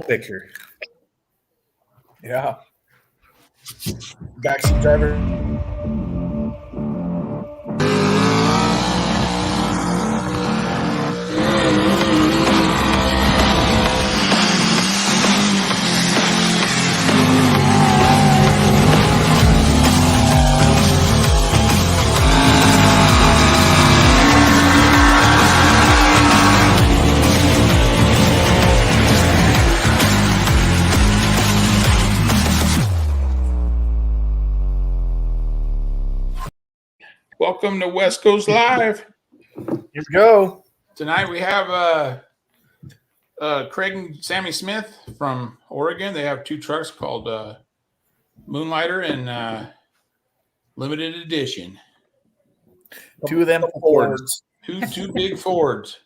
picture. Yeah. Backseat driver. Welcome to West Coast Live. Here we go. Tonight we have Craig and Sammy Smith from Oregon. They have two trucks called Moonlighter and Limited Edition. Two of them Fords. Two big Fords.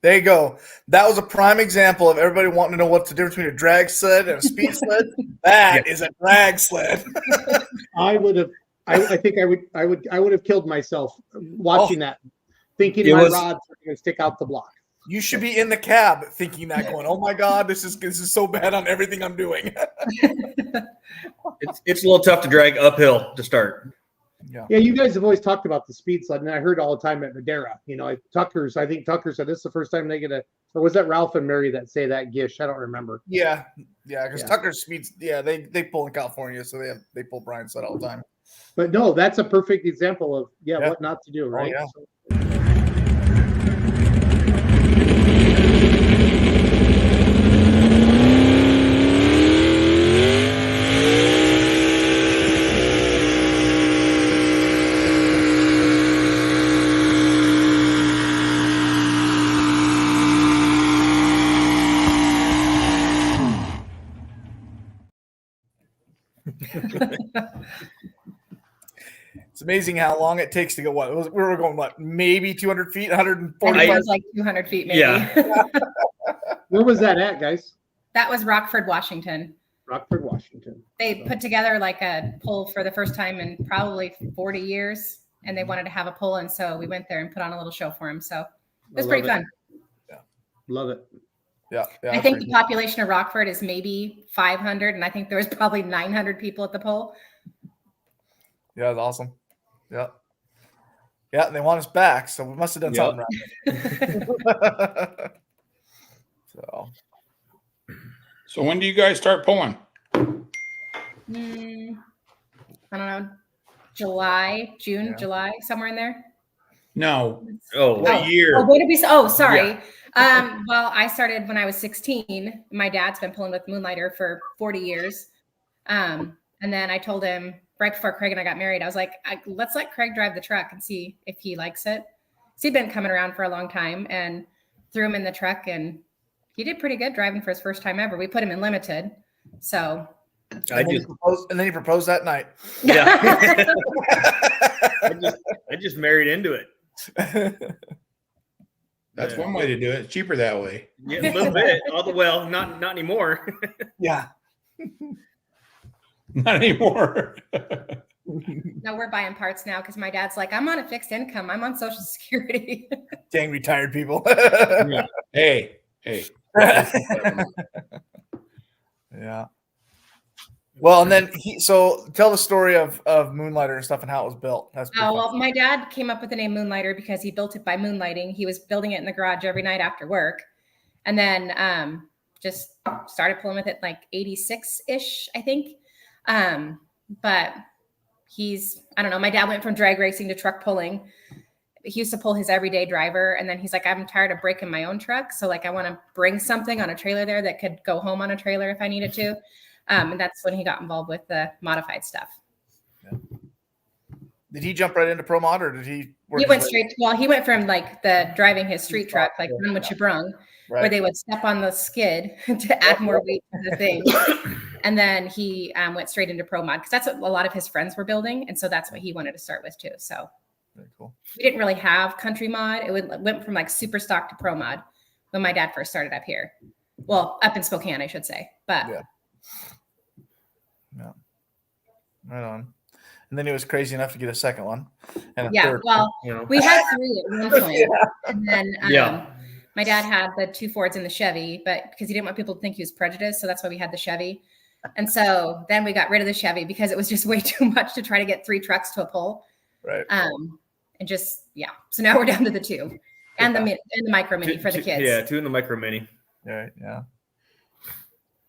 There you go. That was a prime example of everybody wanting to know what's the difference between a drag sled and a speed sled. That is a drag sled. I would have. I think I would have killed myself watching that, thinking my rods are going to stick out the block. You should be in the cab thinking that, going, "Oh my God, this is so bad on everything I'm doing." It's a little tough to drag uphill to start. Yeah, you guys have always talked about the speed sled, and I heard all the time at Madera. You know, I think Tucker said this is the first time they get or was that Ralph and Mary that say that Gish? I don't remember. Yeah, because Tucker's speeds. Yeah, they pull in California, so they pull Brian's sled all the time. But no, that's a perfect example of what not to do, right? Oh, yeah. It's amazing how long it takes to go. We were going maybe 200 feet, 140. It was like 200 feet, maybe. Yeah. Where was that at, guys? That was Rockford, Washington. Rockford, Washington. They put together like a pull for the first time in probably 40 years, and they wanted to have a pull, and so we went there and put on a little show for them. So it was pretty fun. Yeah, love it. Yeah, I think the population of Rockford is maybe 500, and I think there was probably 900 people at the pull. Yeah, that's awesome. Yeah. Yeah, they want us back, so we must have done something right. So when do you guys start pulling? I don't know, July, somewhere in there. No. What year? What did we say? Oh, sorry. Yeah. Well, I started when I was 16. My dad's been pulling with Moonlighter for 40 years. And then I told him right before Craig and I got married, I was like, let's let Craig drive the truck and see if he likes it. So he'd been coming around for a long time, and threw him in the truck, and he did pretty good driving for his first time ever. We put him in limited. So and then he proposed that night. Yeah. I just married into it. That's one way to do it. It's cheaper that way. Yeah, a little bit. Well, not anymore. Yeah. Not anymore. No, we're buying parts now because my dad's like, I'm on a fixed income. I'm on Social Security. Dang retired people. Yeah. Hey. Yeah. Well, and then so tell the story of Moonlighter and stuff and how it was built. That's well, my dad came up with the name Moonlighter because he built it by moonlighting. He was building it in the garage every night after work, and then just started pulling with it like 86-ish, I think. But I don't know. My dad went from drag racing to truck pulling. He used to pull his everyday driver, and then he's like, I'm tired of breaking my own truck, so like I want to bring something on a trailer there that could go home on a trailer if I needed to. And that's when he got involved with the modified stuff. Yeah. Did he jump right into Pro Mod, or did he work? He went straight. Well, he went from like the driving his street truck, like Run What You Brung, where they would step on the skid to add more weight to the thing. And then he went straight into pro mod because that's what a lot of his friends were building. And so that's what he wanted to start with too. So Very cool. we didn't really have country mod. Went from like super stock to pro mod when my dad first started up here. Well, up in Spokane, I should say. But yeah. Right on. And then he was crazy enough to get a second one. And a yeah, third, well, You know? we had 3 at one point. And then Yeah. my dad had the 2 Fords and the Chevy, but because he didn't want people to think he was prejudiced. So that's why we had the Chevy. And so then we got rid of the Chevy because it was just way too much to try to get 3 trucks to a pole. Right. And just, yeah. So now we're down to the 2 and the micro mini for the kids. Yeah, 2 in the micro mini. Right. Yeah.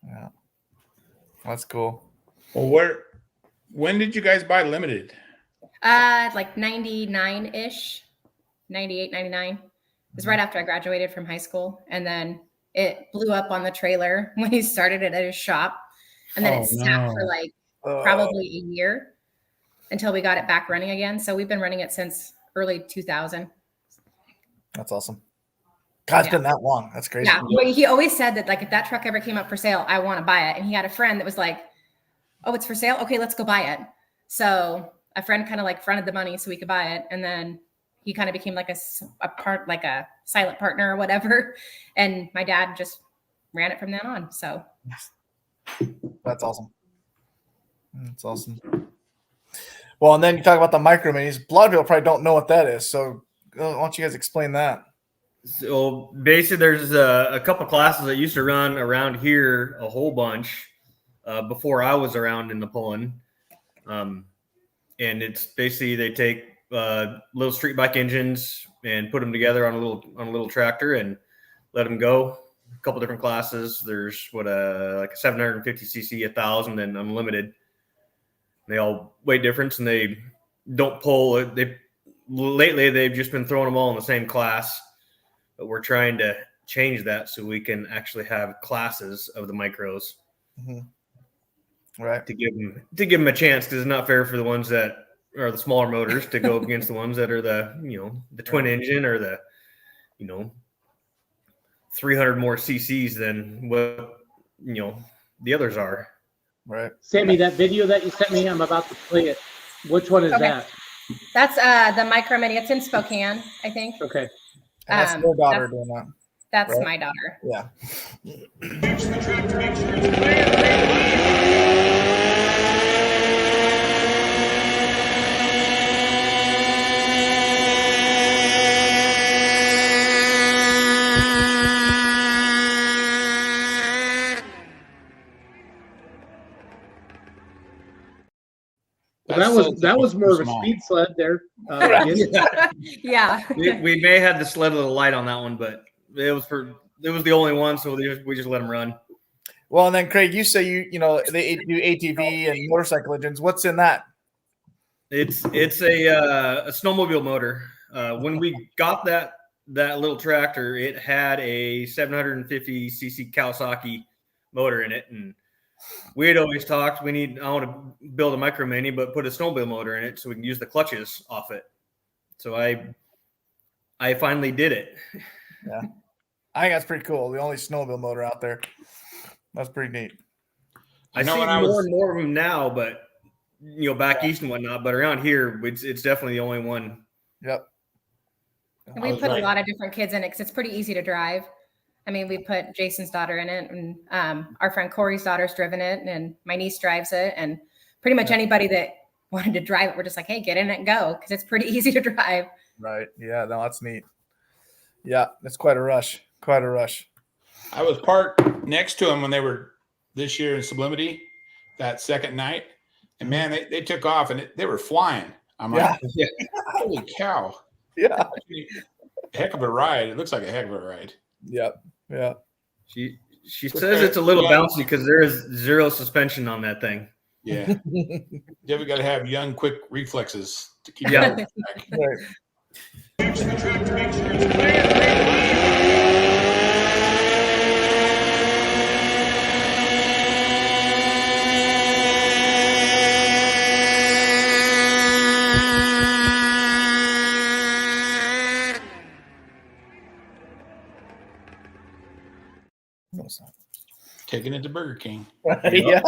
Yeah. That's cool. Well, when did you guys buy Limited? Like 99-ish, 98, 99. It was right after I graduated from high school. And then it blew up on the trailer when he started it at his shop. And then it sat for like probably a year until we got it back running again. So we've been running it since early 2000. That's awesome. God, it's been that long. That's crazy. Yeah. But he always said that like if that truck ever came up for sale, I want to buy it. And he had a friend that was like, oh, it's for sale? Okay, let's go buy it. So a friend kind of like fronted the money so we could buy it. And then he kind of became like a silent partner or whatever. And my dad just ran it from then on. So That's awesome. That's awesome. Well, and then you talk about the micro minis. A lot of people probably don't know what that is. So why don't you guys explain that? So basically, there's a couple classes that used to run around here a whole bunch before I was around in the pulling. And it's basically they take little street bike engines and put them together on a little tractor and let them go. A couple different classes. There's like a 750 cc, 1,000, and unlimited. They all weigh difference and they don't pull. Lately they've just been throwing them all in the same class, but we're trying to change that so we can actually have classes of the micros. Mm-hmm. Right. To give them a chance, because it's not fair for the ones that are the smaller motors to go up against the ones that are the twin engine or the 300 more cc's than what the others are. Right. Sammy, that video that you sent me, I'm about to play it. Which one is that? That's the micro mini. It's in Spokane, I think. Okay. And that's your daughter doing that. That's right? my daughter. Yeah. Well, that was more of a speed sled there. Yeah. We may have the sled with a light on that one, but it was the only one, so we just let them run. Well, and then Craig, you say they do ATV and motorcycle engines. What's in that? It's a snowmobile motor. When we got that little tractor, it had a 750 cc Kawasaki motor in it, and we had always talked I want to build a micro mini, but put a snowmobile motor in it so we can use the clutches off it. So I finally did it. Yeah, I think that's pretty cool. The only snowmobile motor out there. That's pretty neat. I see more and more of them now, but back east and whatnot. But around here, it's definitely the only one. Yep. And we put a lot of different kids in it because it's pretty easy to drive. I mean, we put Jason's daughter in it, and our friend Corey's daughter's driven it, and my niece drives it, and pretty much anybody that wanted to drive it, we're just like, hey, get in it and go, because it's pretty easy to drive. Right. Yeah. No, that's neat. Yeah, it's quite a rush. Quite a rush. I was parked next to them when they were this year in Sublimity that second night, and man, they took off and they were flying. I'm like, holy cow! Yeah. Heck of a ride. It looks like a heck of a ride. Yep. Yeah. She says it's a little bouncy because there is zero suspension on that thing. Yeah. You ever got to have young, quick reflexes to keep it on track. Right. taking it to Burger King. Yeah.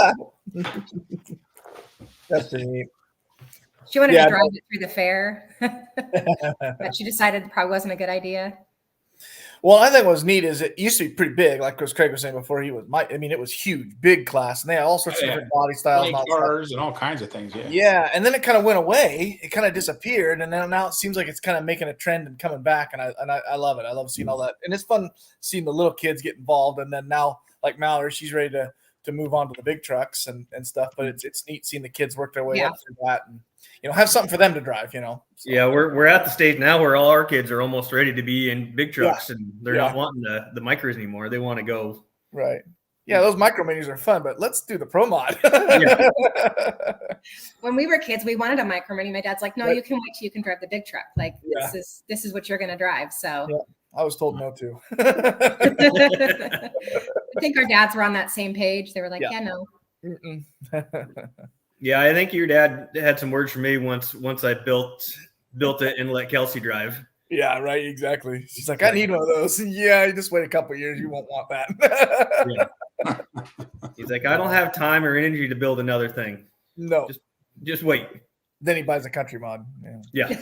That's pretty neat. She wanted Yeah, to drive it through the fair, but she decided it probably wasn't a good idea. Well, I think what's neat is it used to be pretty big, like Chris Craig was saying before. It was huge, big class, and they had all sorts of different body styles, and all that stuff. Cars and all kinds of things. Yeah. Yeah, and then it kind of went away. It kind of disappeared, and now it seems like it's kind of making a trend and coming back. And I love it. I love seeing all that, and it's fun seeing the little kids get involved. And then now, like Mallory, she's ready to move on to the big trucks and stuff. But it's neat seeing the kids work their way up through that, and have something for them to drive. So. Yeah, we're at the stage now where all our kids are almost ready to be in big trucks, and they're not wanting the micros anymore. They want to go. Right. Yeah, those micro minis are fun, but let's do the Pro Mod. When we were kids, we wanted a micro mini. My dad's like, no, you can wait till you can drive the big truck. Like this is what you're going to drive. So I was told no to. I think our dads were on that same page. They were like, no. Yeah, I think your dad had some words for me once I built it and let Kelsey drive. Yeah, right, exactly. She's like, I need one of those. Yeah, you just wait a couple of years, you won't want that. He's like, I don't have time or energy to build another thing. No. Just wait. Then he buys a country mod. Yeah.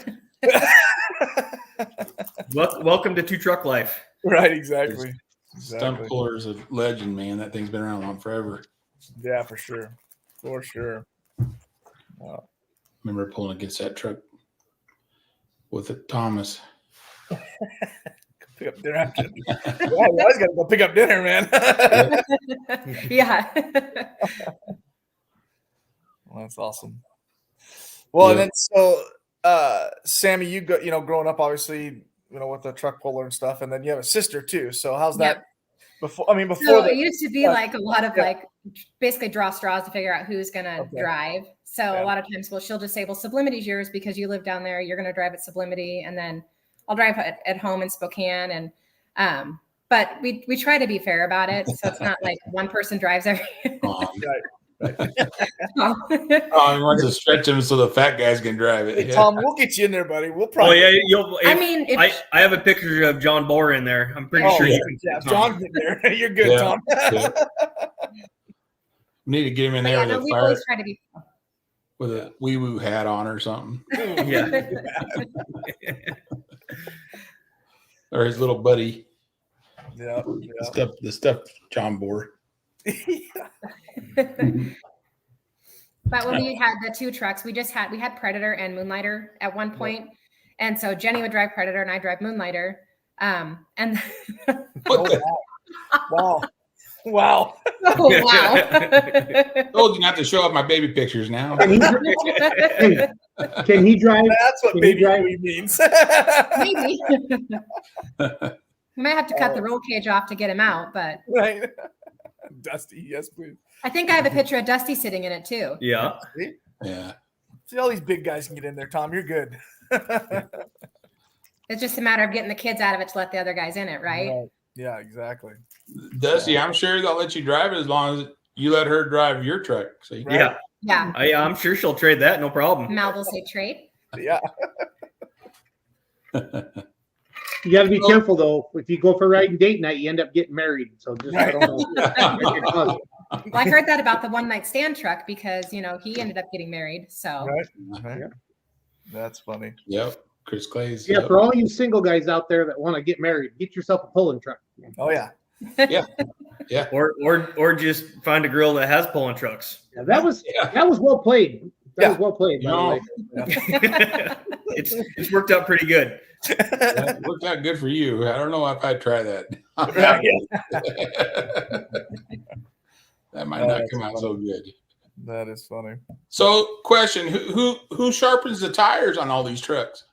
Welcome to two truck life. Right, exactly. Stunt puller's a legend, man. That thing's been around long forever. Yeah, for sure. For sure. Remember pulling against that truck with Thomas. Pick up dinner after. You always got to go pick up dinner, man. Yeah. Well, that's awesome. Well, and then so Sammy, you go, growing up, obviously, with the truck puller and stuff, and then you have a sister too. So how's that? Before it used to be like a lot of like basically draw straws to figure out who's gonna drive. So a lot of times, she'll just say, "Well, Sublimity's yours because you live down there. You're gonna drive at Sublimity, and then I'll drive at home in Spokane." And but we try to be fair about it, so it's not like one person drives every. Right. He wants to stretch him so the fat guys can drive it. Hey, Tom, we'll get you in there, buddy. We'll probably. I have a picture of John Bohr in there. I'm pretty sure you can. Yeah, John's in there. You're good, Tom. We need to get him in there we always try to be with a wee woo hat on or something. Yeah. Or his little buddy. Yeah. The stuff John Bohr. But when we had the two trucks, we had Predator and Moonlighter at one point. And so Jenny would drive Predator and I drive Moonlighter. And Wow. Wow. Oh, wow. Told you not to show off my baby pictures now. Can he drive? That's what baby means. Maybe. We might have to cut the roll cage off to get him out, but right. Dusty, yes, please. I think I have a picture of Dusty sitting in it too. Yeah. Yeah. See, all these big guys can get in there, Tom. You're good. It's just a matter of getting the kids out of it to let the other guys in it, right? Yeah, exactly. Dusty, I'm sure they'll let you drive it as long as you let her drive your truck. See? Yeah. Yeah. I'm sure she'll trade that, no problem. Mal will say trade. Yeah. You got to be careful though. If you go for riding date night, you end up getting married. So just I don't know. Well, I heard that about the one night stand truck because he ended up getting married. So Right. That's funny. Yep. Chris Clay's. Yeah, for all you single guys out there that want to get married, get yourself a pulling truck. Oh yeah. Yeah. Or just find a girl that has pulling trucks. Yeah, that was well played. That was well played. By the way. It's worked out pretty good. That worked out good for you. I don't know if I'd try that. That might not come out so good. That is funny. So, question: Who sharpens the tires on all these trucks?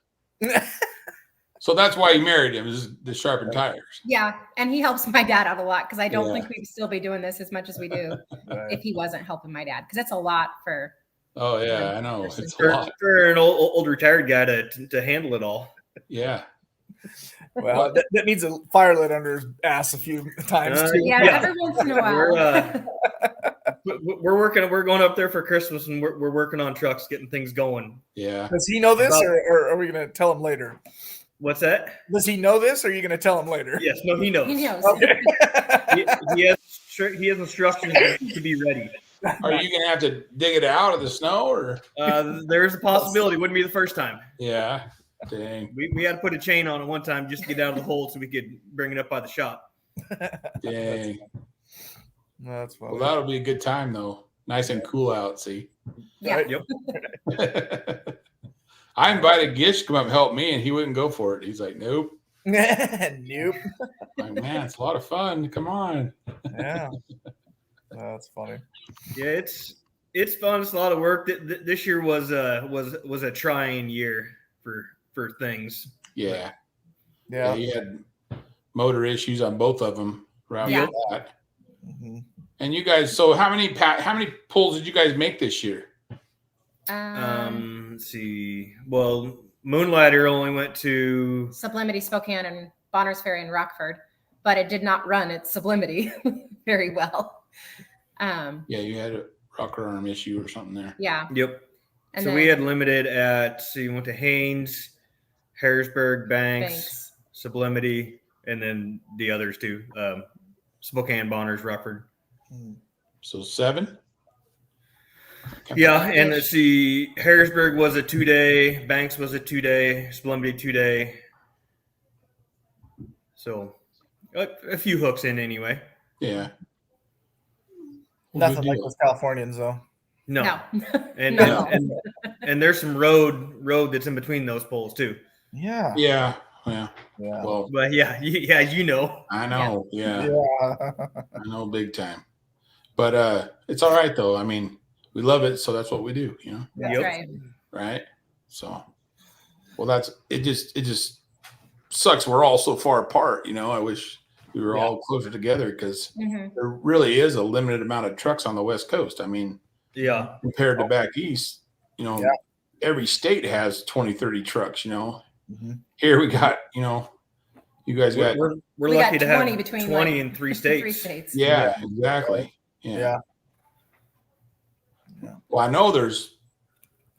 So that's why you married him, is the sharpened tires. Yeah, and he helps my dad out a lot because I don't think we'd still be doing this as much as we do if he wasn't helping my dad, because it's a lot for. Oh yeah, I know. It's a lot for an old retired guy to handle it all. Yeah. Well, that needs a fire lit under his ass a few times too. Every once in a while. We're going up there for Christmas, and we're working on trucks, getting things going. Yeah. Does he know this, or are we going to tell him later? What's that? Does he know this, or are you going to tell him later? Yes, no, he knows. He knows. Okay. he has he has instructions to be ready. Are you gonna have to dig it out of the snow, or? There's a possibility. Wouldn't be the first time. Yeah. Dang. We had to put a chain on it one time just to get out of the hole so we could bring it up by the shop. Dang. That's funny. Well, that'll be a good time though. Nice and cool out. See. Yeah. Yep. I invited Gish to come up and help me, and he wouldn't go for it. He's like, "Nope." Nope. I'm like, man, it's a lot of fun. Come on. Yeah. That's funny. Yeah, it's fun. It's a lot of work. This year was a trying year for things. Yeah. Yeah. You had motor issues on both of them. Right. Yeah. That. Mhm. And you guys, so how many pulls did you guys make this year? Let's see. Well, Moonlighter only went to Sublimity, Spokane, and Bonners Ferry and Rockford, but it did not run at Sublimity very well. Yeah, you had a rocker arm issue or something there. Yeah. Yep. And so then we had limited at you went to Haynes, Harrisburg, Banks, Sublimity, and then the others too. Spokane, Bonners, Rockford. So 7? Yeah, and let's see, Harrisburg was a 2-day, Banks was a 2-day, Sublimity 2-day. So a few hooks in anyway. Yeah. Well, Nothing good like deal. those Californians, though. No. And, No. and there's some road that's in between those poles too. Yeah. Yeah. Yeah. Yeah. Well, But yeah, you know. I know. Yeah. Yeah. I know big time. But it's all right though. I mean, we love it, so that's what we do, you know. That's Yep. right. Right? So well, that's it just sucks we're all so far apart, you know. I wish we were all closer together because Mhm. there really is a limited amount of trucks on the West Coast. I mean, Yeah. compared to back east, you know, Yeah. every state has 20, 30 trucks, you know. Mhm. Here we got, you know, you guys got We're We lucky got to have 20 between 20 like in 3 three states. states. yeah, exactly. Yeah. Yeah. Well, I know there's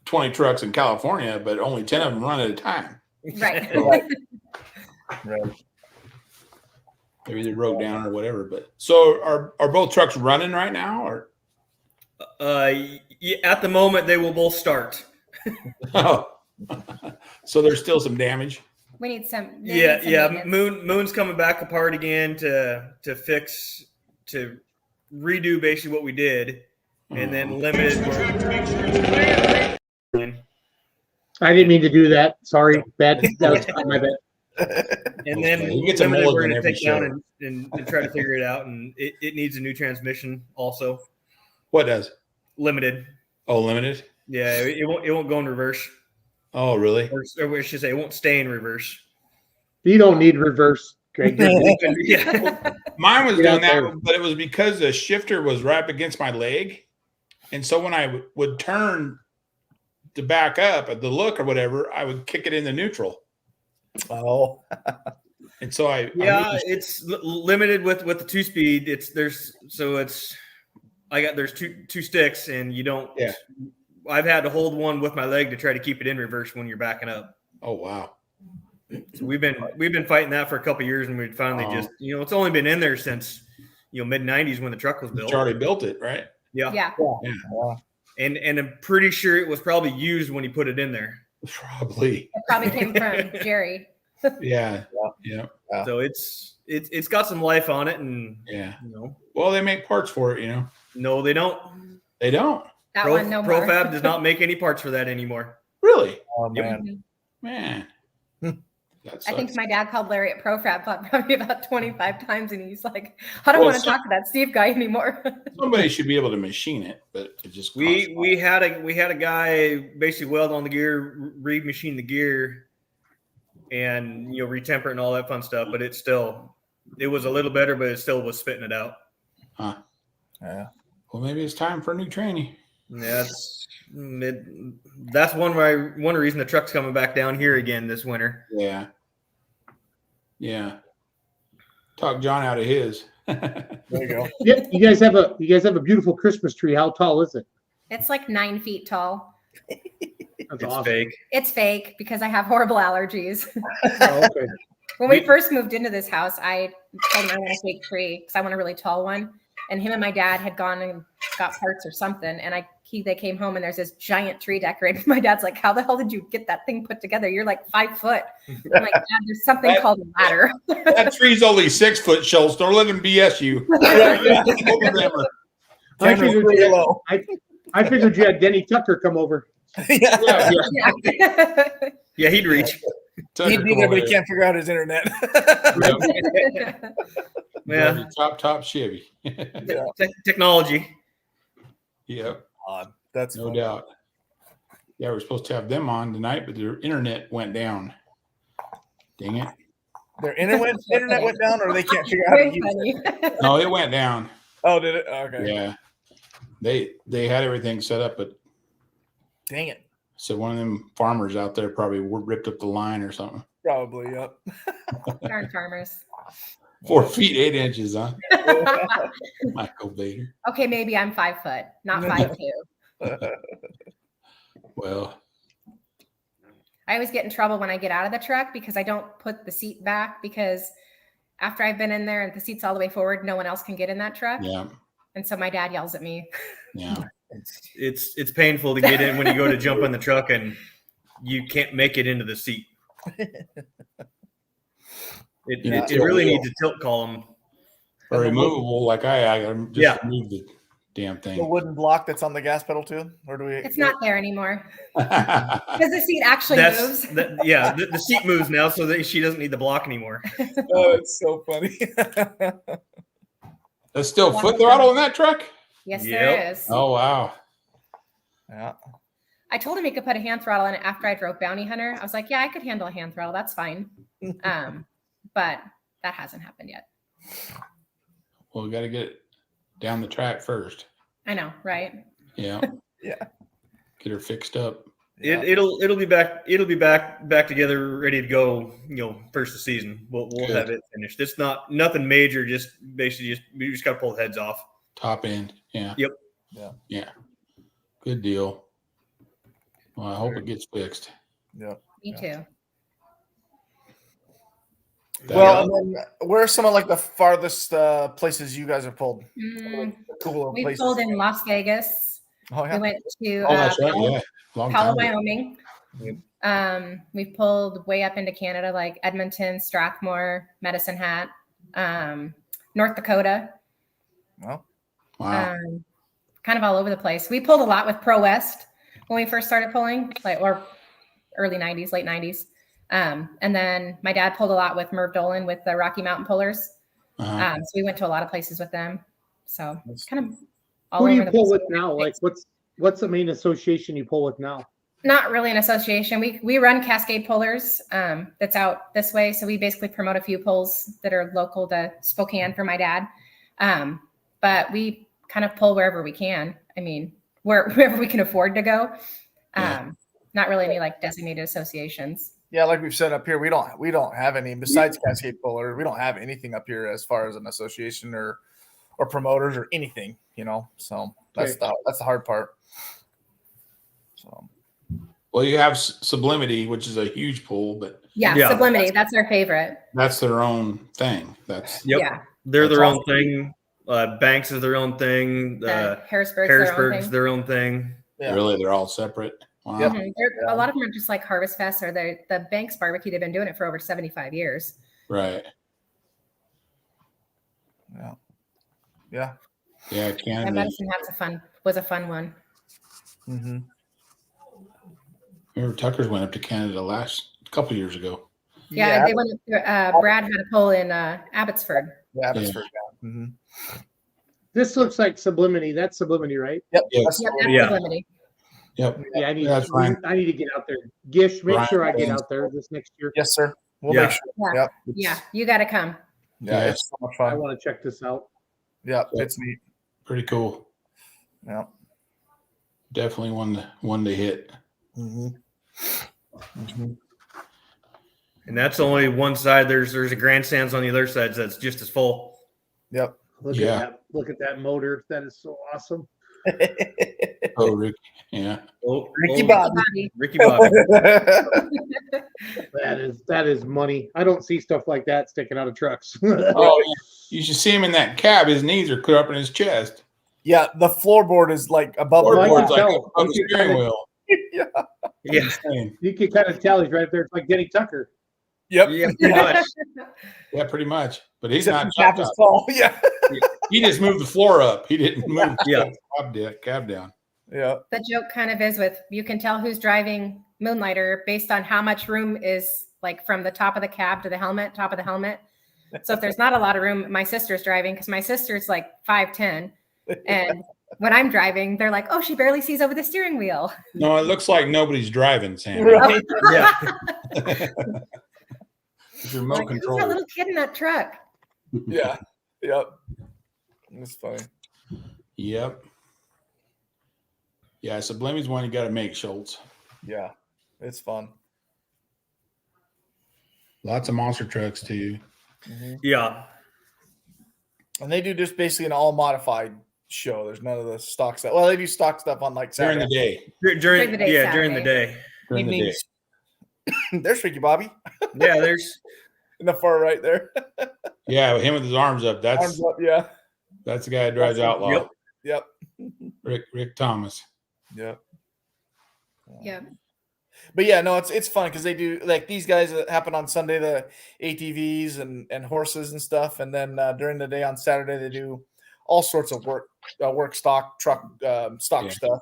20 trucks in California, but only 10 of them run at a time. Right. Right. Right. They're either broke down or whatever. But so are both trucks running right now, or At the moment, they will both start. so there's still some damage. We need some. they Yeah, need some yeah. maintenance. Moon's coming back apart again to fix to redo basically what we did, and then limited. I didn't mean to do that. Sorry, bad. That was my bad. And then Okay, he gets a limited, we're mulligan going to every take down show. and try to figure it out. And it needs a new transmission also. What does? Limited. Oh, limited. Yeah, it won't go in reverse. Oh, really? Or I should say, it won't stay in reverse. You don't need reverse, Greg. Yeah. Mine was Get doing out there. that, but it was because the shifter was right up against my leg, and so when I would turn to back up at the look or whatever, I would kick it into neutral, Oh. and so I It's limited with the 2-speed. There's two sticks, and you don't. Yeah. I've had to hold one with my leg to try to keep it in reverse when you're backing up. oh wow, So we've been fighting that for a couple of years, and we finally just it's only been in there since mid '90s when the truck was built. Charlie built it, right? Yeah. Yeah. And I'm pretty sure it was probably used when he put it in there. Probably. It probably came from Jerry. Yeah. Yeah. So it's got some life on it, and Yeah. no, Well, they make parts for it, you know. no, they don't. They don't That one, no more. ProFab does not make any parts for that anymore. really, Oh, Yep. man. man. That I think sucks. my dad called Larry at ProFab probably about 25 times, and he's like, "I don't Well, want to talk to that Steve guy anymore." Somebody should be able to machine it, but it just costs a lot. We had a guy basically weld on the gear, remachine the gear, and retemper it and all that fun stuff. But it was a little better, but it still was spitting it out. Huh. Yeah. Well, maybe it's time for a new trainee. Yeah, that's one reason the truck's coming back down here again this winter. Yeah. Yeah. Talk John out of his. There you go. Yeah, you guys have a beautiful Christmas tree. How tall is it? It's like 9 feet tall. That's It's awesome. fake. It's fake because I have horrible allergies. Oh, okay. When we first moved into this house, I told him I want a fake tree because I want a really tall one. and him and my dad had gone and got parts or something. And they came home and there's this giant tree decorated. My dad's like, "How the hell did you get that thing put together? You're like 5 foot." I'm like, "Dad, there's something called a ladder." That tree's only 6 foot, Schultz. Don't let him BS you. I figured you had Denny Tucker come over. Yeah. Yeah, he'd reach. He'd be there, but he can't figure out his internet. Yeah, Top Chevy. technology. Yep. That's No funny. doubt. Yeah, we're supposed to have them on tonight, but their internet went down. Dang it. Their internet went down, or they can't figure out how to Very use it. funny. No, it went down. Oh, did it? Okay. Yeah. They had everything set up, but Dang it. so one of them farmers out there probably ripped up the line or something. Probably. Yep. Darn farmers. 4 feet 8 inches, huh? Michael Bader. Okay, maybe I'm 5 foot, not 5'2". Well, I always get in trouble when I get out of the truck because I don't put the seat back, because after I've been in there and the seat's all the way forward, no one else can get in that truck. yeah, And so my dad yells at me. yeah. It's painful to get in when you go to jump in the truck and you can't make it into the seat. It really needs a tilt column. Or removable, like I just remove the damn The thing. wooden block that's on the gas pedal too, or do we? It's not there anymore because the seat actually moves. The seat moves now, so that she doesn't need the block anymore. Oh, it's so funny. There's still foot throttle in that truck? Yes, Yep. there is. Oh, wow. Yeah. I told him he could put a hand throttle in it after I drove Bounty Hunter. I was like, yeah, I could handle a hand throttle. That's fine. But that hasn't happened yet. Well, we got to get it down the track first. I know, right? Yeah. Yeah. Get her fixed up. It'll be back together, ready to go. First of the season, we'll have it finished. It's nothing major. Just basically, we just got to pull the heads off. Top end. Yeah. Yep. Yeah. Good deal. Well, I hope it gets fixed. Yeah. Me too. Well, and then where are some of like the farthest places you guys have pulled? Cool We places. pulled in Las Vegas. Oh yeah. We went to Oh, that's right. Yeah. Long Powell, time ago. Wyoming. Yep. We've pulled way up into Canada, like Edmonton, Strathmore, Medicine Hat, North Dakota. Well, Wow. Kind of all over the place. We pulled a lot with Pro West when we first started pulling, or early 90s, late 90s. And then my dad pulled a lot with Merv Dolan with the Rocky Mountain Pullers. Uh-huh. So we went to a lot of places with them. So it's kind of all Who do over you the pull place. with now? Like, what's the main association you pull with now? Not really an association. We run Cascade Pullers that's out this way. So we basically promote a few pulls that are local to Spokane for my dad. But we kind of pull wherever we can. I mean, wherever we can afford to go. Not really any like designated associations. yeah, like we've said up here, we don't have any besides Cascade Puller. We don't have anything up here as far as an association or promoters or anything, So that's the hard part. So Well, you have Sublimity, which is a huge pool, but Yeah. Sublimity. That's our favorite. that's their own thing. That's Yeah. They're That's their awesome. own thing. Banks is their own thing. Harrisburg's their own thing. yeah. really, they're all separate. Wow. Yep. A lot of them are just like Harvest Fest or the Banks barbecue. They've been doing it for over 75 years. Right. Yeah. Yeah. Yeah. And Canada. Medicine Hat's was a fun one. Mm-hmm. Remember Tucker's went up to Canada a couple years ago. Yeah, they went. Brad had a pull in Abbotsford. Yeah, Abbotsford. Yeah. Mm-hmm. This looks like Sublimity. That's Sublimity, right? Yep. Yeah. That's- Yep, that's Yeah. Sublimity. Yep. Yeah, I need to get out there. Gish, make Brian sure I get Jones. out there this next year. Yes, sir. We'll Yeah. make sure. Yeah. Yep. Yeah, you got to come. Yeah, Yeah. it's so much I fun. want to check this out. Yeah, Yep. it's neat. Pretty cool. Yeah. Definitely one to hit. Mm-hmm. Mm-hmm. And that's only one side. There's a grandstands on the other side that's just as full. Yep. Look at that motor. That is so awesome. Oh, Rick. Yeah. Ricky Bobby. Bobby. Ricky Bobby. That is money. I don't see stuff like that sticking out of trucks. Oh, You should see him in that cab. His knees are clear up in his chest. Yeah, the floorboard is like above the Floorboard. Floorboard's like tell. above the steering wheel. Yeah. Yeah. Insane. You can kind of tell he's right there. It's like Denny Tucker. Yep. Yeah, pretty much. Yeah, pretty much. But he's Except not the cap is tall. Yeah. He just moved the floor up. He didn't move Yeah. the cab down. Yeah. The joke kind of is with you can tell who's driving Moonlighter based on how much room is like from the top of the cab to the helmet, top of the helmet. So if there's not a lot of room, my sister's driving because my sister's like 5'10", and when I'm driving, they're like, "Oh, she barely sees over the steering wheel." No, it looks like nobody's driving, Sam. Right. Yeah. It's remote Like, who's control. that little kid in that truck? Yeah. Yep. That's funny. Yep. Yeah, Sublimity's one you got to make, Schultz. Yeah. It's fun. Lots of monster trucks too. Yeah. And they do just basically an all modified show. There's none of the stock stuff. Well, they do stock stuff on like During Saturday. the day. During the day, during the day. During the day. Evenings. There's Ricky Bobby Yeah, there's in the far right there. Yeah, him with his arms up. That's Arms up. Yeah. that's the guy that drives That's- Outlaw. Yep. Yep. Rick Thomas. Yep. Yeah. But yeah, no, it's fun because they do like these guys that happen on Sunday, the ATVs and horses and stuff, and then during the day on Saturday they do all sorts of work stock truck stock Yeah. stuff.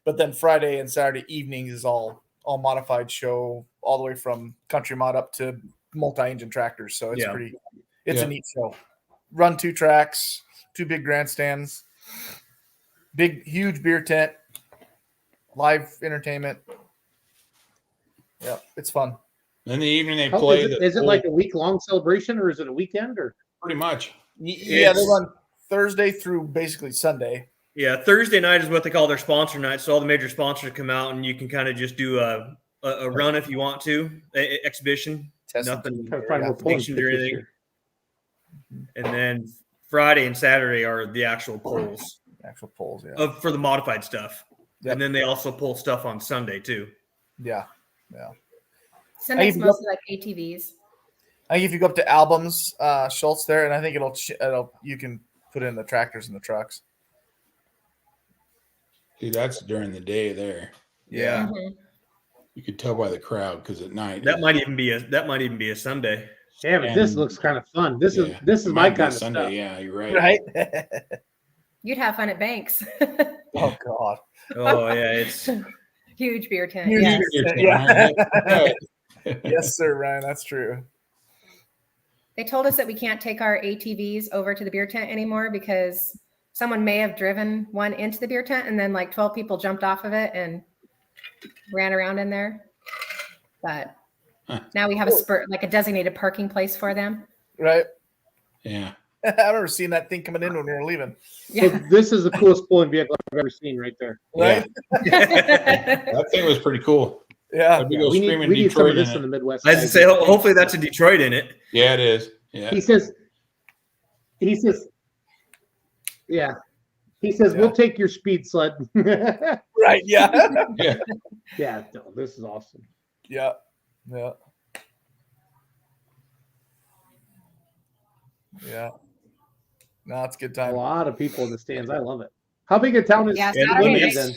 But then Friday and Saturday evenings is all modified show, all the way from country mod up to multi-engine tractors. So it's Yeah. it's Yeah. a neat show. Run 2 tracks, 2 big grandstands, big huge beer tent, live entertainment. Yeah, it's fun. In the evening they How- play. is it like a week-long celebration or is it a weekend? Or pretty much? Yeah, they It's- run Thursday through basically Sunday. Yeah, Thursday night is what they call their sponsor night. So all the major sponsors come out, and you can kind of just do a run if you want to, exhibition, Testing nothing, trying to find more pulling stationed or pictures anything. here. And then Friday and Saturday are the actual polls Actual polls, yeah. for the modified stuff. Yep. And then they also pull stuff on Sunday too. Yeah. Sunday's even mostly like ATVs. I think if you go up to albums, Schultz there, and I think it'll you can put in the tractors and the trucks. See, that's during the day there. Yeah, Mhm. You could tell by the crowd because at night that might even be a Sunday. Yeah, but this And- looks kind of fun. This Yeah, is it my might be kind of Sunday. stuff. Yeah, you're right. Right? You'd have fun at Banks. Oh God. Oh yeah, it's Huge beer tent. Huge Yes. beer tent, Yeah. yeah. Yes, sir, Ryan. That's true. They told us that we can't take our ATVs over to the beer tent anymore because someone may have driven one into the beer tent and then like 12 people jumped off of it and ran around in there. But now we have a designated parking place for them. Right? Yeah. I remember seeing that thing coming in when we were leaving. So Yeah. this is the coolest pulling vehicle I've ever seen right there. Right? That thing was pretty cool. Yeah. We go We screaming need some of Detroit this in in the it. Midwest. I was to say, hopefully that's a Detroit in it. Yeah, it is. Yeah. He says, yeah. He says, Yeah. we'll take your speed sled. Right. Yeah. Yeah. Yeah, no, this is awesome. Yeah. Yeah. Yeah. No, it's a good A time. lot of people in the stands. I love it. How big a town is Yeah, Limited Saturday then?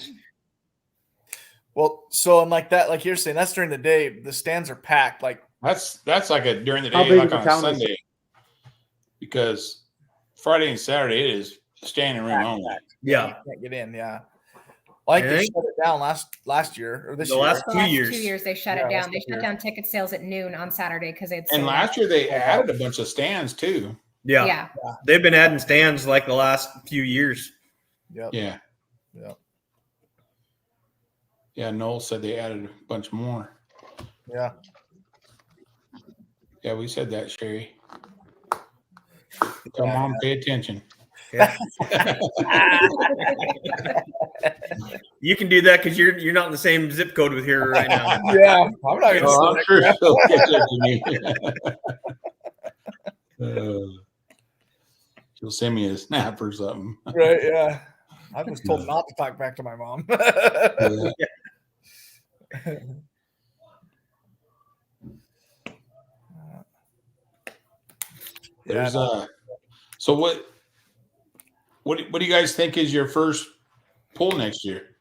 Well, so and like that, like you're saying, that's during the day. The stands are packed. Like That's like a during the How day, big like of a on town is Sunday. Because Friday and Saturday it is standing room packed, only. packed. Yeah. You can't get in. Yeah. Well, I think they Okay. shut it down last year or this The year. last The 2 last years. 2 years they shut Yeah, it down. last They 2 shut years. down ticket sales at noon on Saturday because they'd And sold last year they added a bunch of stands too. Yeah. Yeah. They've been adding stands like the last few years. Yep. Yeah. Yep. Yeah, Noel said they added a bunch more. Yeah. Yeah, we said that, Sherry. Tell mom pay attention. Yeah. You can do that because you're not in the same zip code with her right now. Yeah. I'm not gonna Oh, say I'm sure that. she'll catch up to me. She'll send me a snap or something. Right. Yeah. I was told not to talk back to my mom. There's So what do you guys think is your first pull next year?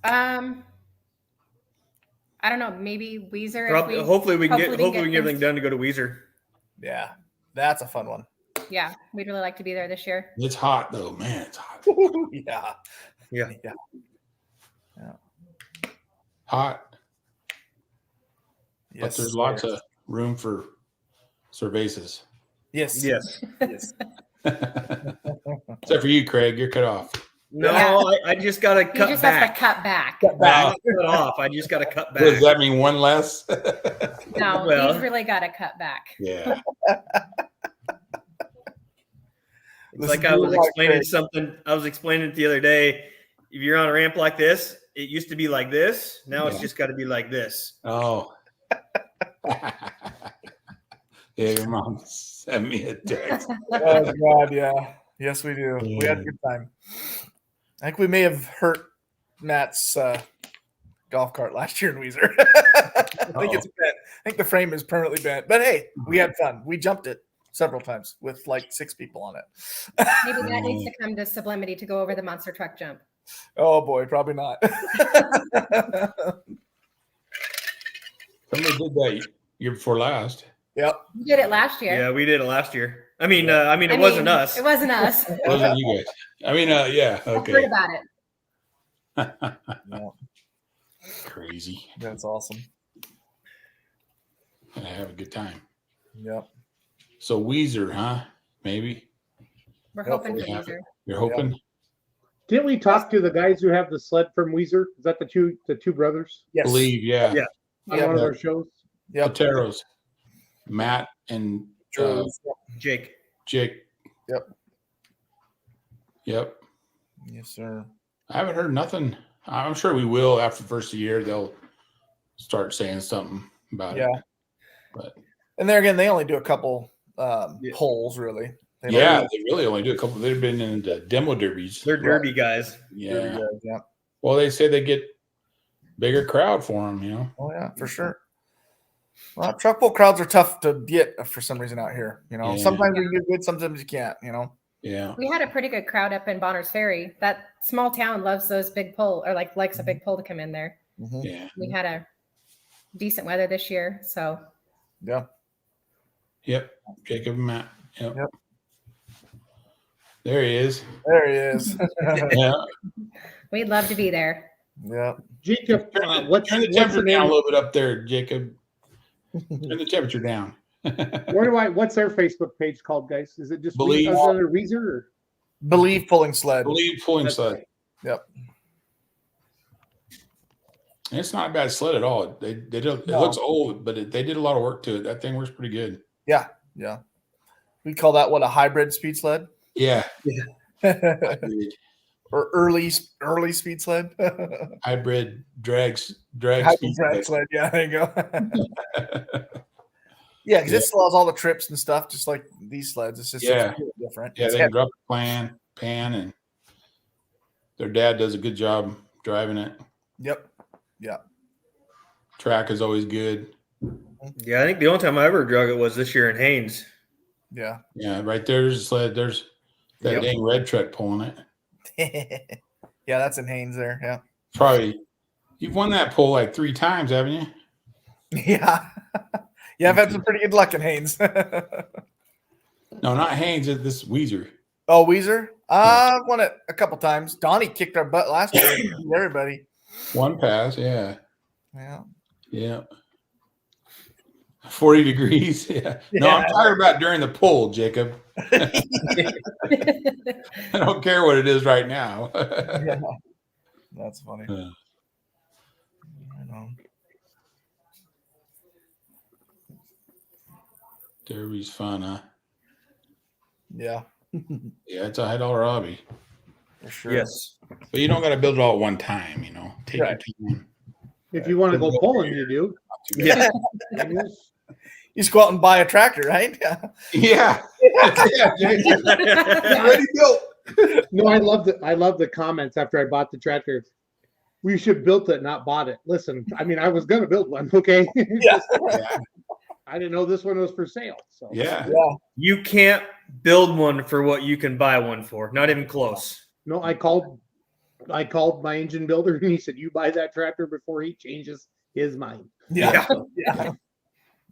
I don't know. Maybe Weezer. Probably, hopefully we can get hopefully everything things- done to go to Weezer. Yeah, that's a fun one. Yeah, we'd really like to be there this year. It's hot though, man. It's hot. Yeah. Yeah. Hot. Yes, But there's lots of room for cervezas. Yes. Yes. Yes. Except for you, Craig. You're cut off. No, Yeah. I just got to He cut just back. has to cut back. Not cut off. I just got to cut What, does back. that mean one less? No, Well- he's really got to cut back. Yeah. It's like I was explaining something. I was explaining it the other day. If you're on a ramp like this, it used to be like this. Now it's Yeah. just got to be like this. Oh. Yeah, your mom sent me a text. Oh God, yeah. Yes, we do. We had a good time. I think we may have hurt Matt's golf cart last year in Weezer. I think it's bent. I think the frame is permanently bent. But hey, we had fun. We jumped it several times with like 6 people on it. Maybe that needs to come to Sublimity to go over the monster truck jump. Oh boy, probably not. Somebody did that year before last. Yep. We did it last year. Yeah, we did it last year. I mean, it wasn't us. It wasn't us. It wasn't you guys. I mean, yeah. I've Okay. heard about it. Yeah, Crazy. that's awesome. And I have a good time. Yep. So Weezer, huh? Maybe We're Yep, hoping for yeah. Weezer. you're hoping. Didn't we talk to the guys who have the sled from Weezer? Is that the two brothers Yes. Believe, yeah. Yeah. on Yep. one of their shows? Yep. Poteros, Matt and Jake. Jake. Yep. Yep. Yes, sir. I haven't heard nothing. I'm sure we will after the first of the year. They'll start saying something about Yeah. it. But And there again, they only do a couple Yeah. polls, really. They yeah, don't- they really only do a couple. They've been in the demo derbies. They're derby guys. Yeah. Yeah. Well, they say they get bigger crowd for them. You know. Oh yeah, for sure. Well, truck pull crowds are tough to get for some reason out here. You know, Yeah. sometimes you can do good, sometimes you can't. You know. Yeah. We had a pretty good crowd up in Bonner's Ferry. That small town loves those big pull, or likes a big pull to come in there. Mhm. Yeah. We had a decent weather this year, so Yeah. Yep. Jacob and Matt. Yep. Yep. There he is. There he is. Yeah. we'd love to be there. Yeah. Jacob, Turn the, what's turn the the temperature down a name? little bit up there, Jacob. Turn the temperature down. What's their Facebook page called, guys? Is it just Believe. Weezer? Or? Believe pulling sled. Believe pulling That's sled. right. Yep. And it's not a bad sled at all. They did. It No. looks old, but they did a lot of work to it. That thing works pretty good. Yeah. We call that what, a hybrid speed sled Yeah. or early speed sled. Hybrid drag Hybrid speed drag sled. sled. Yeah, there you go. Yeah, because it still has all the trips and stuff, just like these sleds. It's just Yeah. it's different. Yeah, It's they can heavy. drop the pan, and their dad does a good job driving it. Yep. Track is always good. Yeah, I think the only time I ever drug it was this year in Haynes. Yeah. Yeah, right there's a sled. There's that Yep. dang red truck pulling it. Yeah, that's in Haynes there. Yeah. Probably you've won that pull like 3 times, haven't you? Yeah. Yeah, I've had some pretty good luck in Haynes. No, not Haynes. This is Weezer. Oh, Weezer? I've won it a couple times. Donnie kicked our butt last year. Beat everybody. One pass. Yeah. Yeah. Yeah. 40 degrees. Yeah. No, I'm talking about during the pull, Jacob. I don't care what it is right now. Yeah. That's funny. Yeah. I know. Derby's fun, huh? Yeah, Yeah, it's a $100 hobby. for sure. Yes. But you don't got to build it all at one time, you know. Take Right. your time. If you want to go pulling, you do. Yeah. You just go out and buy a tractor, right? Yeah. Yeah. Yeah, Jacob. Already built. No, I love the comments after I bought the tractor. We should built it, not bought it. Listen, I mean, I was gonna build one, okay? Yeah. Yeah. I didn't know this one was for sale. So Yeah. You can't build one for what you can buy one for. Not even close. No, I called my engine builder and he said, "You buy that tractor before he changes his mind." Yeah. Yeah,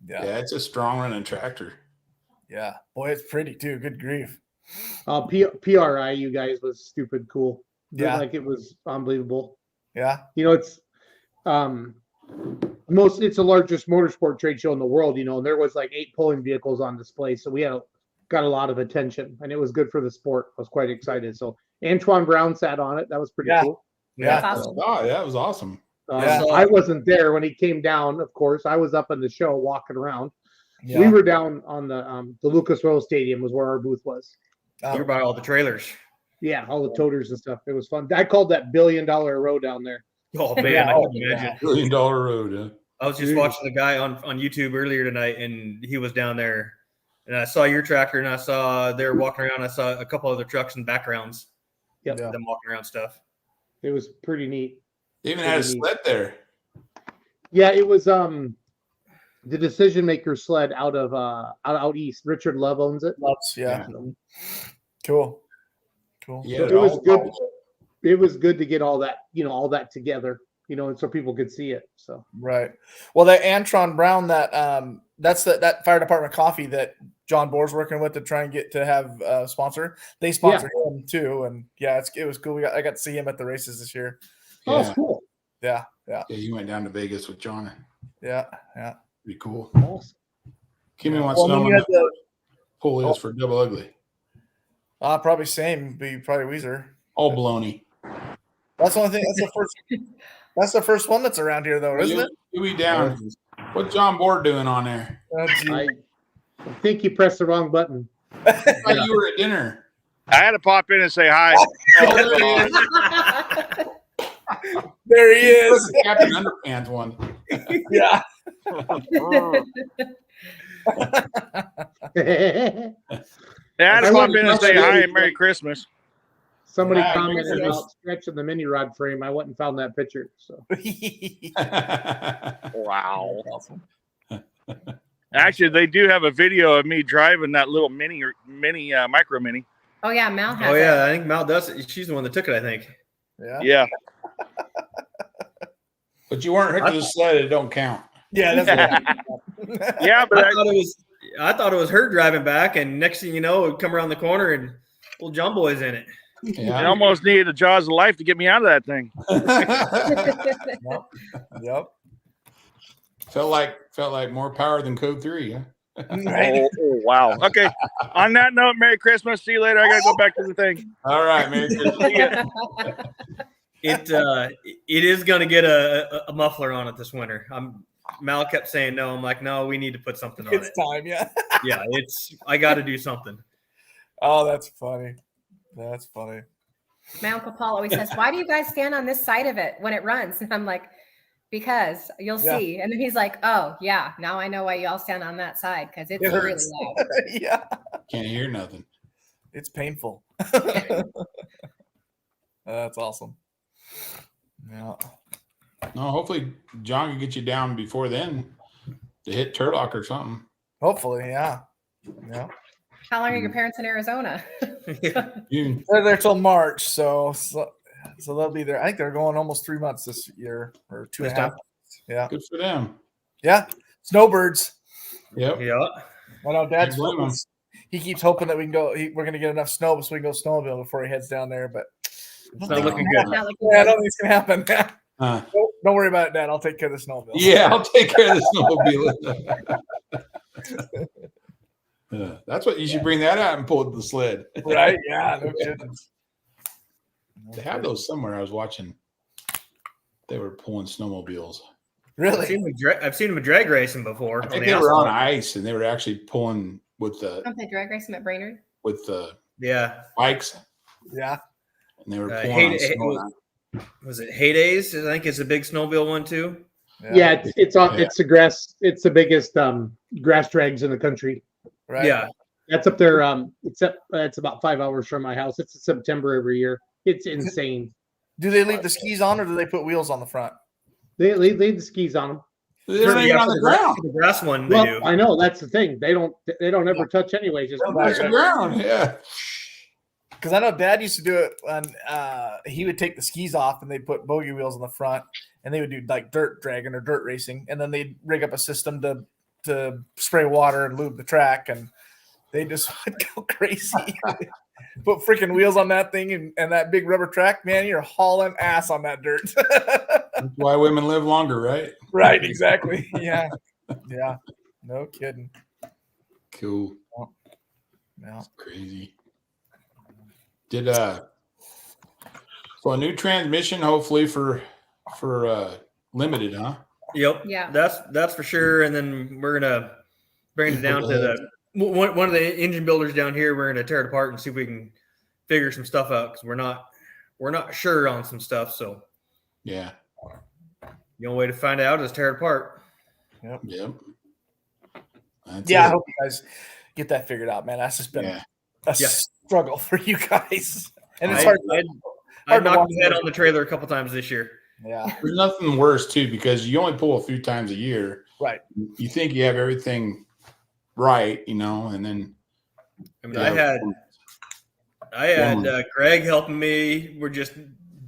Yeah. it's a strong running tractor. Yeah. Boy, it's pretty too. Good grief. PRI, you guys, was stupid cool. Yeah. Like it was unbelievable. Yeah. You know, it's it's the largest motorsport trade show in the world, you know, and there was like 8 pulling vehicles on display. So we got a lot of attention and it was good for the sport. I was quite excited. So Antoine Brown sat on it. That was pretty cool. Yeah. That's awesome. Oh, that was awesome. Yeah. I wasn't there when he came down, of course. I was up in the show walking around. Yeah. We were down on the Lucas Oil Stadium was where our booth was. You're by all the trailers. Yeah, all the toters and stuff. It was fun. I called that $1 billion row down there. Oh man, Yeah. I can imagine. $1 billion road. Yeah. I was just watching the guy on YouTube earlier tonight, and he was down there, and I saw your tractor, and I saw they were walking around. I saw a couple other trucks and backgrounds. Yep. Them walking around stuff. It was pretty neat. They even had a sled there. Yeah, it was the Decision Maker sled out east. Richard Love owns it. Loves. Yeah. Cool. Yeah, So it was good. It was good to get all that together, and so people could see it. So Right. Well, that Antron Brown, that's that fire department coffee that John Bohr's working with to try and get to have sponsor. They sponsor him too, and yeah, it was cool. I got to see him at the races this year. Oh, it's cool. Yeah. Yeah, he went down to Vegas with John. Yeah. Pretty cool. Awesome. Kimmy wants to Well, know you when had the pull is for Double Ugly. probably same, be probably Weezer. All baloney. That's the only thing. That's the first. That's the first one that's around here, though, isn't it? You be down. What's John Bohr doing on there? I think you pressed the wrong button. I thought you were at dinner. I had to pop in and say hi. Oh, there he is. There he is. The Captain Underpants one. Yeah. Yeah, I had I to pop wouldn't in and say touch hi it. and Merry Christmas. Somebody Yeah, commented Merry about stretching the mini rod frame. I went and found that picture. So Wow. Awesome. Actually, they do have a video of me driving that little mini micro mini. Oh yeah, Mal has Oh it. yeah, I think Mal does it. She's the one that took it. I think. Yeah. Yeah. But you weren't hooked to the sled. It don't count. Yeah. That's Yeah, but I thought it was her driving back, and next thing you know, it would come around the corner and old John Boy's in it. I Yeah. almost needed the jaws of life to get me out of that thing. Yep. Felt like more power than Code 3. Huh? Oh, wow. Okay. On that note, Merry Christmas. See you later. I gotta go back to the thing. All right, Merry Christmas. It is going to get a muffler on it this winter. Mal kept saying no. I'm like, no, we need to put something on It's it. time. Yeah. Yeah, I got to do something. Oh, that's funny. That's funny. My Uncle Paul always says, "Why do you guys stand on this side of it when it runs?" And I'm like, "Because you'll Yeah. see." And then he's like, "Oh yeah, now I know why you all stand on that side because it's It really hurts. loud." Yeah. Can't hear nothing. It's painful. That's awesome. Yeah. No, hopefully John can get you down before then to hit Turlock or something. Hopefully, yeah. Yeah. How long are your parents in Arizona? You, They're there till March, so they'll be there. I think they're going almost 3 months this year or 2.5 months. Yeah. good for them. Yeah. Snowbirds. Yep. Yeah. I know Dad's Can't blame 'em. he keeps hoping that we can go. We're going to get enough snow so we can go snowmobile before he heads down there. But It's not looking good. Not looking yeah, I good. don't think it's going to happen. Don't worry about it, Dad. I'll take care of the snowmobile. Yeah, I'll take care of the snowmobile. That's what you should bring that out and pull the sled. Right? Yeah. No kidding. They have those somewhere. I was watching. They were pulling snowmobiles. Really? I've seen them drag racing before. I think they were on ice and they were actually pulling with Don't they drag race them at Brainerd? the Yeah. bikes, Yeah. and they were pulling on snow. Was it Heydays? I think it's a big snowmobile one too. Yeah, it's Yeah. the grass. It's the biggest grass drags in the country. Right. Yeah. That's up there. It's about 5 hours from my house. It's in September every year. It's insane. Do they leave the skis on or do they put wheels on the front? They leave the skis on them. They're even on the ground. For the grass one, Well, they do. I know that's the thing. They don't ever touch anyway. Just On the ground, yeah. Because I know Dad used to do it when he would take the skis off and they'd put bogey wheels on the front, and they would do like dirt dragging or dirt racing, and then they'd rig up a system to spray water and lube the track, and they just would go crazy. Put freaking wheels on that thing and that big rubber track, man, you're hauling ass on that dirt. That's why women live longer, right? Right, exactly. Yeah. Yeah. No kidding. Cool. Yeah. Crazy. Did so a new transmission hopefully for limited, huh? Yep. Yeah. That's for sure. And then we're gonna bring it down to the one of the engine builders down here. We're gonna tear it apart and see if we can figure some stuff out because we're not sure on some stuff. So Yeah. the only way to find out is tear it apart. Yep. That's Yeah, I it. hope you guys get that figured out, man. That's just been Yeah. a Yeah. struggle for you guys. And it's I hard. knocked to watch my head those. on the trailer a couple times this year. Yeah. There's nothing worse too because you only pull a few times a year. Right. You think you have everything right, and then I mean, I had Greg helping me. We're just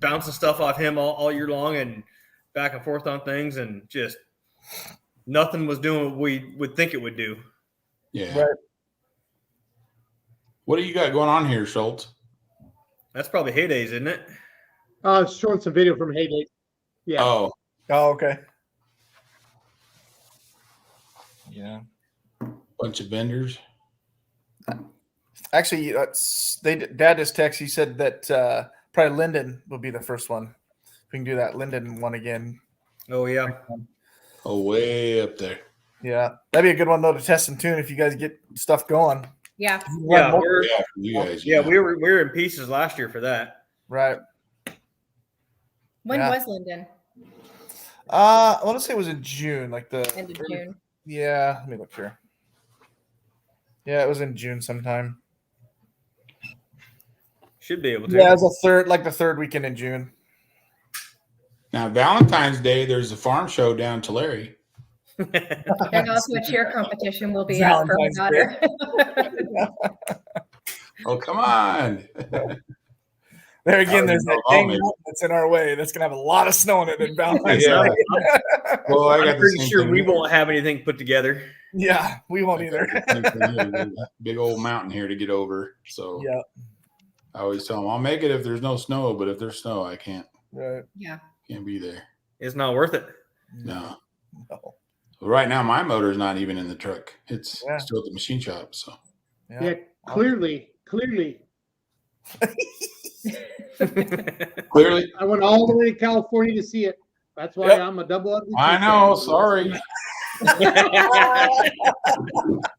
bouncing stuff off him all year long and back and forth on things, and just nothing was doing what we would think it would do. yeah. Right. What do you got going on here, Schultz? That's probably heydays, isn't it? Showing some video from Heyday. Yeah. Oh, Oh, okay. Yeah. bunch of vendors. Actually, Dad just texted. He said that probably Linden will be the first one. We can do that Linden one again. Oh yeah. Oh, way up there. Yeah, that'd be a good one though to test and tune if you guys get stuff going. Yeah. Yeah, Yeah, for you guys. yeah, we were in pieces last year for that. Right. When Yeah. was Linden? I want to say it was in June, like the End of June. Yeah, let me look here. Yeah, it was in June sometime. Should be able to. Yeah, it was the third weekend in June. Now, Valentine's Day, there's a farm show down to Larry. There's also a cheer competition will be out for my Valentine's daughter. Oh, come on. There again, there's that Oh, dang man. mountain that's in our way. That's gonna have a lot of snow in it in Valentine's Yeah. Day. Well, I got I'm the pretty same sure thing we here. won't have anything put together. Yeah, we won't either. Same thing here. There's a big old mountain here to get over. So Yeah, I always tell them, I'll make it if there's no snow, but if there's snow, I can't right. Yeah. be there. It's not worth it. No. No. Right now, my motor's not even in the truck. It's Yeah. still at the machine shop. So Yeah. Clearly. clearly, I went all the way to California to see it. That's why Yep. I'm a double ugly. I fan. know. Sorry.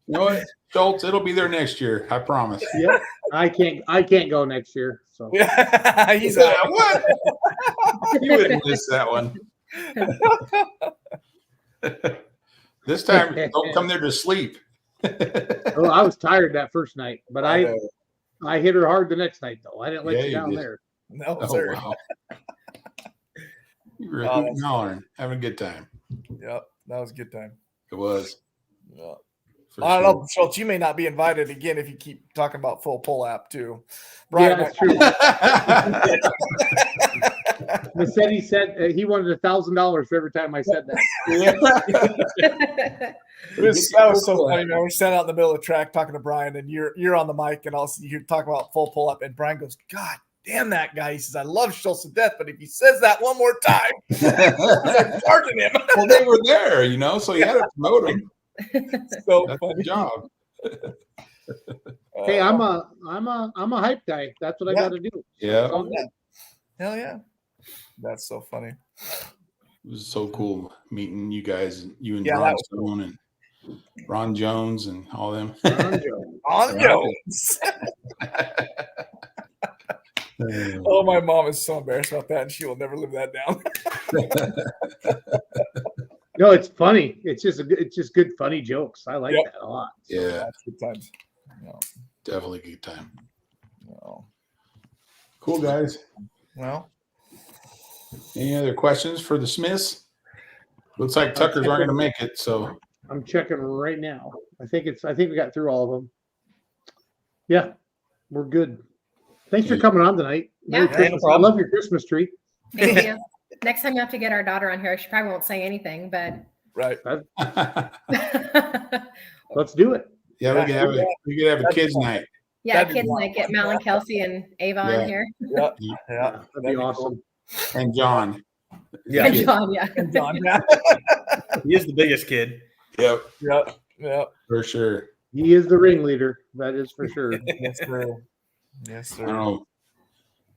You know what, Schultz? It'll be there next year. I promise. Yeah. I can't go next year. So Yeah, he's Yeah, out. what? You wouldn't miss that one. This time, don't come there to sleep. well, I was tired that first night, but I hit her hard the next night though. I didn't let Yeah, you you down did. there. No, Oh, sir. wow. You were Oh, hooting that's and hollering, having a good time. Yep, that was a good time. It was. Yeah. for I don't sure. know, Schultz. You may not be invited again if you keep talking about full pull app too. Yeah, Brian, that's true. Massetti said he wanted $1,000 for every time I said that. that was so funny. Man. We're standing out in the middle of the track talking to Brian, and you're on the mic, and also you talk about full pull up, and Brian goes, "God damn that guy!" He says, "I love Schultz to death, but if he says that one more time, I'm charging him." Well, they were there, so you had to promote them. So That's funny. the job. Hey, I'm a hype guy. That's what I Yeah. got to do. Yeah, Oh, yeah. Hell yeah. That's so funny. it was so cool meeting you guys, you and Yeah, Ron that was Stone and Ron Jones and all them. On Jones. Oh, my mom is so embarrassed about that, and she will never live that down. No, it's funny. It's just good funny jokes. I like Yep. that a lot. Yeah, That's good times. No, definitely a good time. no. Cool, guys. Well, Any other questions for the Smiths? Looks like Tucker's aren't going to make it. So I'm checking right now. I think we got through all of them. Yeah, we're good. Thanks for coming on tonight. Merry Yeah. Christmas. No I problem. love your Christmas tree. Thank you. Next time you have to get our daughter on here, she probably won't say anything, but Right. Let's do it. yeah, we could have a kids' night. yeah, That'd be kids like get Mal and Kelsey and Ava Yeah. on here. Yeah. That'd be awesome. And John. Yeah, And John, yeah. And John, yeah. he is the biggest kid. Yep, Yeah. for sure. He is the ringleader. That is for sure. Yes, sir. Yes, I sir. don't know.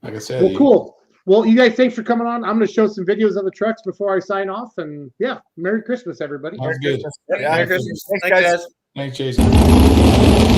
Like I said, Well, cool. Well, you guys, thanks for coming on. I'm going to show some videos of the trucks before I sign off. And yeah, Merry Christmas, everybody. Sounds good. Yeah. Merry Christmas. Thanks, Thanks, guys. guys. Thanks, Jason.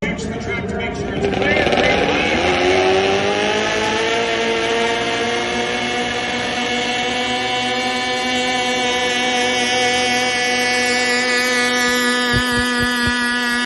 Reach the track to